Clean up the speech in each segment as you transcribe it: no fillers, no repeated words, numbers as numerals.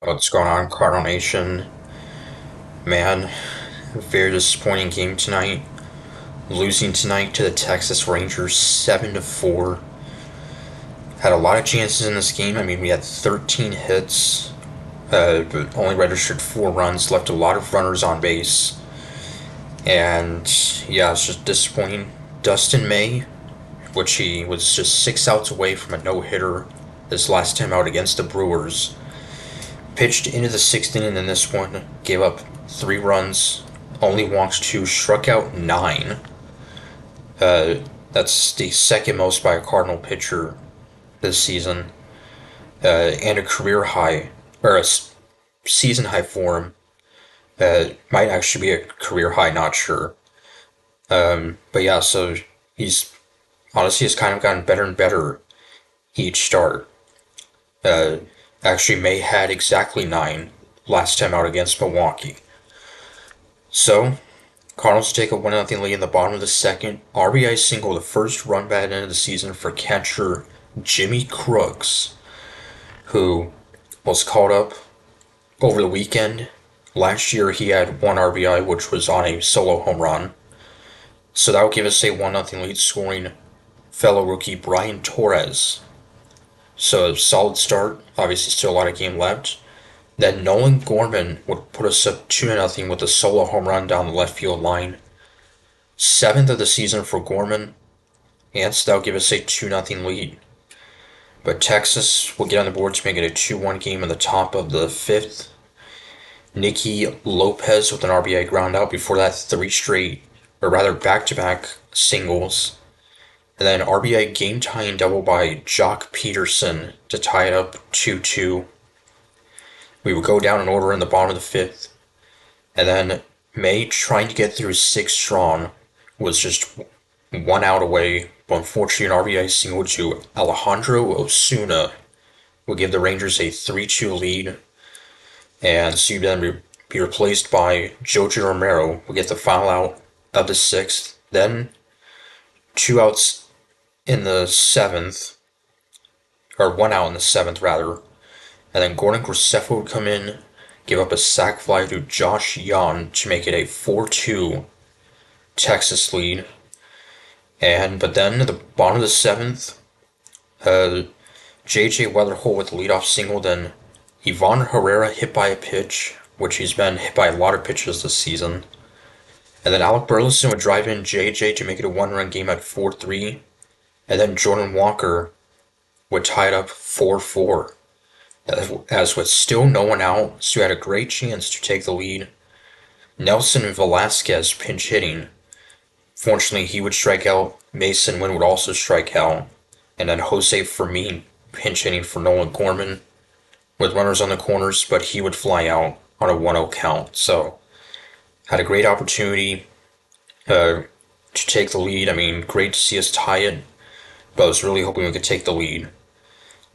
What's going on, Cardinal Nation? Man, very disappointing game tonight. Losing tonight to the Texas Rangers 7-4. Had a lot of chances in this game. I mean, we had 13 hits, but only registered 4 runs, left a lot of runners on base. And yeah, it's just disappointing. Dustin May, which he was just 6 outs away from a no-hitter this last time out against the Brewers, pitched into the sixth inning in this one, gave up 3 runs, only walked 2, struck out 9. Uh, that's the second most by a Cardinal pitcher this season, and a career high, or a season high for him. Might actually be a career high, not sure. But yeah, so he's honestly has kind of gotten better and better each start. Uh, Actually, May had exactly 9 last time out against Milwaukee. So, Cardinals take a 1-0 lead in the bottom of the second. RBI single, the first run bat end of the season for catcher Jimmy Crooks, who was called up over the weekend. Last year he had 1 RBI, which was on a solo home run. So that would give us a 1-0 lead, scoring fellow rookie Brian Torres. So a solid start. Obviously, still a lot of game left. Then Nolan Gorman would put us up 2-0 with a solo home run down the left field line. 7th of the season for Gorman, and so that'll give us a 2-0 lead. But Texas will get on the board to make it a 2-1 game in the top of the 5th. Nicky Lopez with an RBI ground out. Before that, 3 straight, or rather back-to-back singles. And then RBI game tying double by Jock Peterson to tie it up 2-2. We would go down in order in the bottom of the 5th. And then May, trying to get through 6 strong, was just 1 out away. But unfortunately, an RBI single to Alejandro Osuna will give the Rangers a 3-2 lead. And so you then be replaced by Jojo Romero. We get the final out of the 6th. Then 2 outs in the 7th, or 1 out in the 7th rather, and then Gordon Graceffo would come in, give up a sac fly to Josh Young to make it a 4-2 Texas lead. But then at the bottom of the 7th, J.J. Weatherholt with the leadoff single, then Ivan Herrera hit by a pitch, which he's been hit by a lot of pitches this season. And then Alec Burleson would drive in J.J. to make it a 1-run game at 4-3. And then Jordan Walker would tie it up 4-4. As with still no one out, so he had a great chance to take the lead. Nelson Velasquez pinch hitting. Fortunately, he would strike out. Mason Wynn would also strike out. And then Jose Fermin pinch hitting for Nolan Gorman with runners on the corners, but he would fly out on a 1-0 count. So, had a great opportunity to take the lead. I mean, great to see us tie it, but I was really hoping we could take the lead.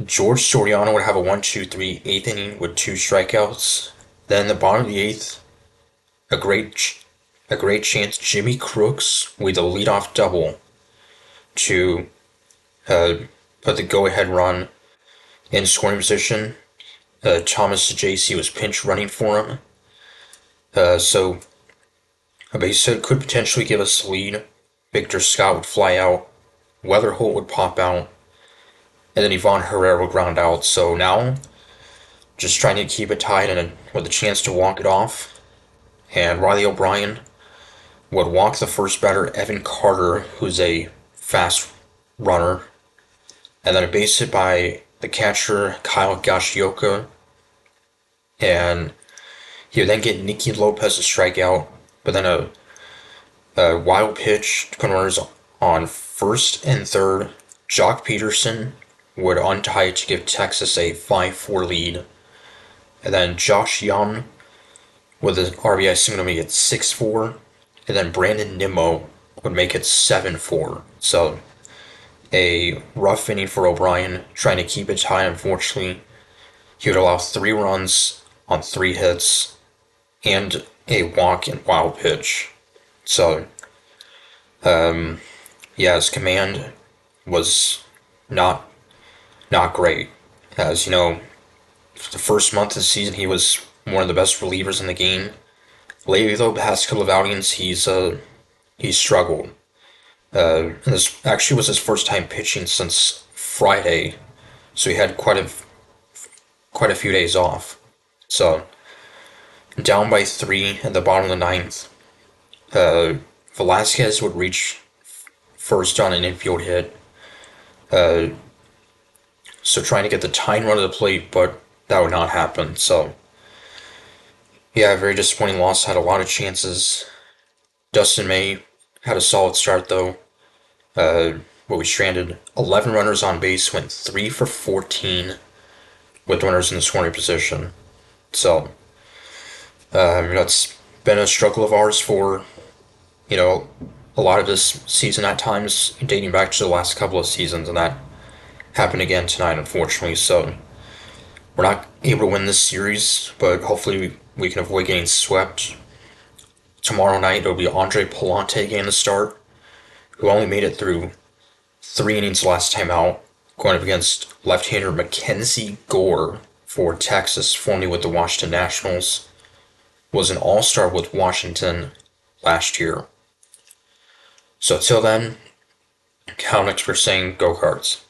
George Soriano would have a 1-2-3 8th inning with 2 strikeouts. Then the bottom of the 8th, a great chance. Jimmy Crooks with a leadoff double to put the go-ahead run in scoring position. Thomas J.C. was pinch running for him. So a base hit could potentially give us the lead. Victor Scott would fly out. Weatherholt would pop out. And then Ivan Herrera would ground out. So now, just trying to keep it tied and with a chance to walk it off. And Riley O'Brien would walk the first batter, Evan Carter, who's a fast runner. And then a base hit by the catcher, Kyle Gashioka. And he would then get Nicky Lopez to strike out. But then a wild pitch, runners on first and third. Jock Peterson would untie it to give Texas a 5-4 lead. And then Josh Young with an RBI single to make it 6-4. And then Brandon Nimmo would make it 7-4. So a rough inning for O'Brien, trying to keep it tight. Unfortunately, he would allow 3 runs on 3 hits and a walk and wild pitch. So, yeah, his command was not great. As you know, the first month of the season, he was one of the best relievers in the game. Lately, though, the past couple of outings, he's struggled. This actually was his first time pitching since Friday, so he had quite a few days off. So down by three at the bottom of the ninth, uh, Velasquez would reach first on an infield hit. Uh, so trying to get the tying run to the plate, but that would not happen. So yeah, very disappointing loss. Had a lot of chances. Dustin May had a solid start though. But we stranded 11 runners on base, went 3 for 14 with runners in the scoring position. So that's been a struggle of ours for you know a lot of this season at times, dating back to the last couple of seasons, and that happened again tonight, unfortunately. So we're not able to win this series, but hopefully we can avoid getting swept. Tomorrow night it'll be Andre Palante getting the start, who only made it through 3 innings last time out, going up against left-hander Mackenzie Gore for Texas, formerly with the Washington Nationals. Was an all-star with Washington last year. So till then, Cal next for saying go Cards.